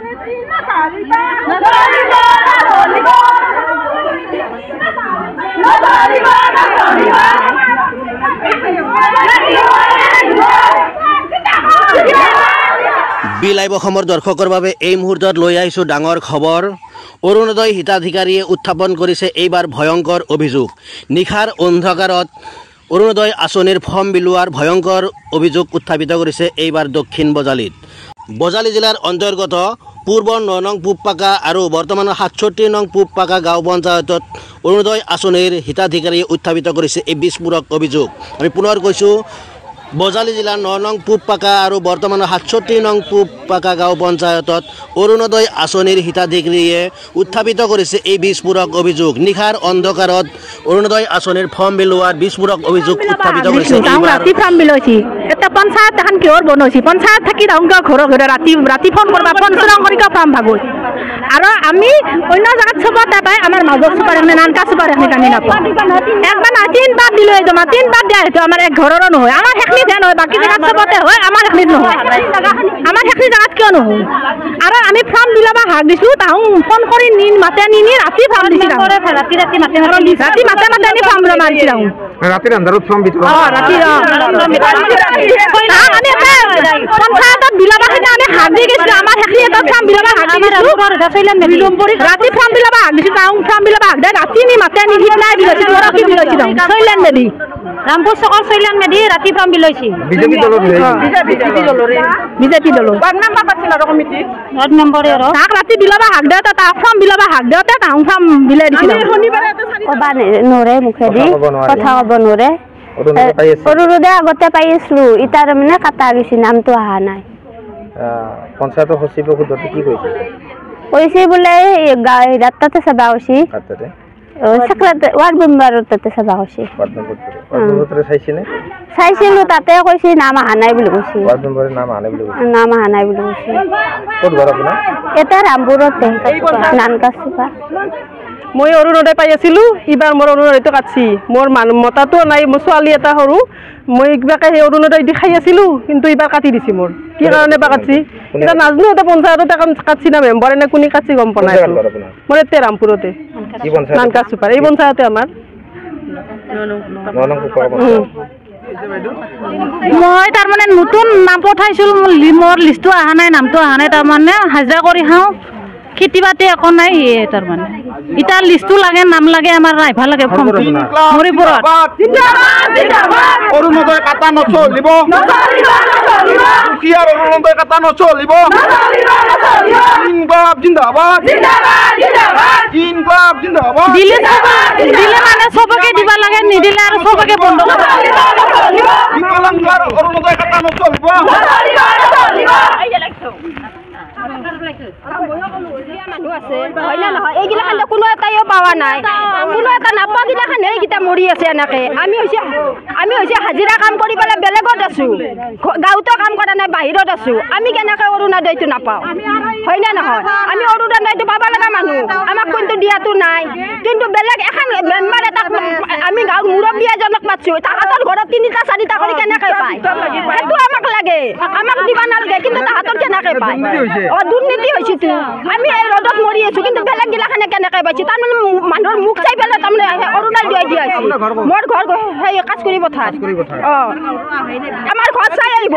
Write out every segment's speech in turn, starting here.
Live অসমৰ দৰ্শকৰ বাবে এই মুহূৰ্তত লৈ আহিছোঁ ডাঙৰ খবৰ। অৰুণোদয় হিতাধিকাৰীয়ে উত্থাপন কৰিছে এইবাৰ ভয়ংকৰ অভিযোগ। নিশাৰ অন্ধকাৰত অৰুণোদয় আঁচনিৰ ফৰ্ম বিলোৱাৰ ভয়ংকৰ অভিযোগ উত্থাপিত কৰিছে এইবাৰ দক্ষিণ বজালীত। বজালী জিলাৰ অন্তৰ্গত পূৰ্ব 9 নং পূব পাকা আৰু বৰ্তমানৰ 67 নং পূব পাকা গাঁও পঞ্চায়তত অৰুণোদয় আঁচনিৰ হিতাধিকাৰীয়ে উত্থাপিত কৰিছে এই বিস্ফোৰক অভিযোগ। আমি পুনৰ কৈছোঁ, বজালী জিলাৰ 9 নং পূব পাকা আৰু বৰ্তমানৰ 67 নং পূব পাকা গাঁও পঞ্চায়তত অৰুণোদয় আঁচনিৰ হিতাধিকাৰীয়ে উত্থাপিত কৰিছে এই বিস্ফোৰক অভিযোগ। নিশাৰ অন্ধকাৰত অৰুণোদয় আঁচনিৰ ফৰ্ম বিলোৱাৰ বিস্ফোৰক অভিযোগ উত্থাপিত কৰিছে। ৰাতি ফৰ্ম বিলৈছি, এটা পঞ্চায়ত এখন কিহৰ বনৈছি, পঞ্চায়ত থাকি ডাঙৰ ঘৰৰ ঘৰে ৰাতি ফোন কৰবা পঞ্চৰং কৰি ফৰ্ম ভাগো। আৰু আমি অন্য জায়গাত চবতে পাই আমাৰ মাজত চুপাৰ এখনে নানকা চুপাৰ এখনে টানি নাপাওঁ। একবাৰ না 3 বাৰ দিলে জমা 3 বাৰ দিয়া হয়তো আমাৰ এক ঘৰৰো নহয়, আমাৰ সেইখিনি নহয়, বাকী জায়গাত চবতে হয়, আমাৰ সেইখিনিত নহয়। আমাৰ সেইখিনি জায়গাত কিয় নহয়? আৰু আমি ফৰ্ম বিলাব হাক দিছো, তাহোঁ ফোন কৰি মাতে নি ৰাতি ফৰ্ম দিছি, ৰাতি মাতে নি ফৰ্ম মাৰিছি। ৰাতিৰ আন্ধাৰত ফৰ্ম বিতৰণ পঞ্চায়তত বিলাব আমি হাক দি গৈছিলো, আমাৰ সেইখিনি এটা ফৰ্ম বিলাব হাক দি গৈছো, ৰাতি ফৰ্ম বিলাব হাক দিছো, তাহোঁ ফৰ্ম বিলাব হাক দিয়ে ৰাতি নি মাতে নি সিদিনাই বিলাইছি, কি বিলাইছি শৈলেন মেধি, ৰামপুৰ চকৰ শৈলেন মেধি ৰাতি ফৰ্ম বিলাইছি। বিজেপি দলৰ তাক ৰাতি বিলাব হাক দিওঁতে, তাক ফৰ্ম বিলাব হাক দিওঁতে তাহোঁ ফৰ্ম বিলাই দিছিল। কবা নৰে মুখেদি কথা কব নৰে। অৰুণোদয় আগতে পাই আছিলো, ইটাৰ মানে কাটা গৈছে, নামটো অহা নাই। পঞ্চায়তৰ সচিবক সোধোতে কি কৈছে? কৈছে বোলে তাতে চাবা কৈছে, ৱাৰ্ড মেম্বাৰৰ তাতে চাবা কৈছে। চাইছিলো, তাতে কৈছে নাম অহা নাই বুলি কৈছে, নাম অহা নাই বুলি কৈছে। এটা ৰামপুৰতে নানকা চুপা। মই অৰুণোদয় পাই আছিলো, এইবাৰ মোৰ অৰুণোদয়টো কাটছি, মোৰ মতাটো নাই, মোৰ ছোৱালী এটা সৰু, মই কিবাকে সেই অৰুণোদয় দি খাই আছিলো, কিন্তু এইবাৰ কাটি দিছি। মোৰ কি কাৰণে বা কাটছি এতিয়া নাজানো, এটা পঞ্চায়ততে কাটছি না মেম্বাৰ এনে কোনে কাটছি গম পোৱা নাই। মোৰ এতিয়া ৰামপুৰতে নানকা চুপাৰ, এই পঞ্চায়তে আমাৰ। মই তাৰমানে নতুন নাম পঠাইছিলো, মোৰ লিষ্টটো অহা নাই, নামটো অহা নাই, তাৰমানে হাজিৰা কৰি খাওঁ, খেতি বাতি একো নাই। তাৰমানে এতিয়া লিষ্টটো লাগে, নাম লাগে, আমাৰ ৰাইভা লাগে। অৰুণোদয় কাটা নচলিব, দুখীয়াৰ অৰুণোদয় কাটা নচলিব। ইনকলাব জিন্দাবাদ, ইনকলাব জিন্দাবাদ। দিলে মানে চবকে দিবা লাগে, নিদিলে আৰু চবকে বন্ধ কৰিব। বিকলাংগৰ অৰুণোদয় কাটা নচলিব। এইগিলাখান কোনো এটাইও পাৱা নাই, কোনো এটা নাপোৱা গিলাখান এইকেইটা মৰি আছে এনেকে। আমি হৈছে হাজিৰা কাম কৰি পেলাই বেলেগত আছো, গাঁৱতো কাম কৰা নাই, বাহিৰত আছো। আমি কেনেকে অৰুণোদয়টো নাপাওঁ, হয় নে নহয়? আমি অৰুণোদয়টো পাব লগা মানুহ, আমাক কিন্তু দিয়াটো নাই। কিন্তু বেলেগ এখন মেম্বাৰ এটা আমি গাঁৱৰ মুৰব্বী এজনক মাতছো, তাহাঁতৰ ঘৰত 3টা 4টা কৰি কেনেকে পায়, সেইটো আমাক লাগে, আমাক দিবা নালাগে, কিন্তু তাহাঁতৰ কেনেকে পায়? দুৰ্নীতি হৈছে। আমি এই ৰ'দত মৰি আছো, কিন্তু বেলেগ গিলাখানে কেনেকে পাইছো? তাৰমানে মানুহৰ মুখ চাই পেলাই তাৰমানে অৰুণোদয় দিয়া হৈছে। মোৰ ঘৰ সেই কাজকুৰি পথাৰ, আমাৰ ঘৰ চাই আহিব,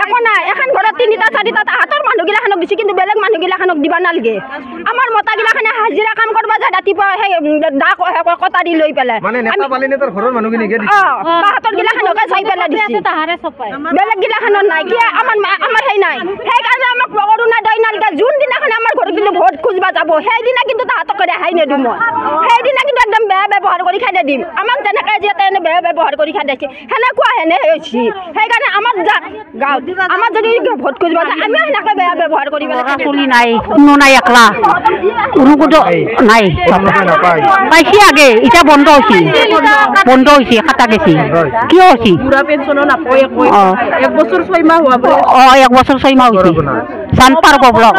একো নাই। এখন ঘৰত 3টা 4টা তাহাঁতৰ মানুহগিলাখানক দিছে, কিন্তু বেলেগ মানুহগিলাখানক দিবা নালাগে। আমাৰ মতাগিলাখানে হাজিৰা কাম কৰিব যায়, ৰাতিপুৱা সেই দা কটাৰী লৈ পেলাই তাহাঁতৰ গিলাখানকে চাই পেলাই দিছে, বেলেগ গিলাখানৰ নাই। কি আমাৰ সেই নাই, সেইকাৰণে আমাক অৰুণোদয় নালাগে। যোনদিনাখন আমাৰ ঘৰত কিন্তু ভোট খুজিবা যাব, সেইদিনা কিন্তু তাহাঁতক ৰেহাই নিদিওঁ মই, সেইদিনা কিন্তু একদম বেয়া ব্যৱহাৰ কৰি খাই দিম। আমাক যেনেকৈ যিহেতু এনে বেয়া ব্যৱহাৰ কৰি খাই দিছে, সেনেকুৱা হেনে হৈছে। সেইকাৰণে আমাৰ গাঁৱত আমাৰ যদি ভোট খুজিব যায়, আমিও সেনেকৈ বেয়া ব্যৱহাৰ কৰি চলি নাই, কোনো নাই, একলা কোনো নাই, পাইছি আগে, এতিয়া বন্ধ হৈছে, কাটা গেছি। কিয় হৈছে? 1 বছৰ 6 মাহ হৈছে, চানপাৰ ব্লক।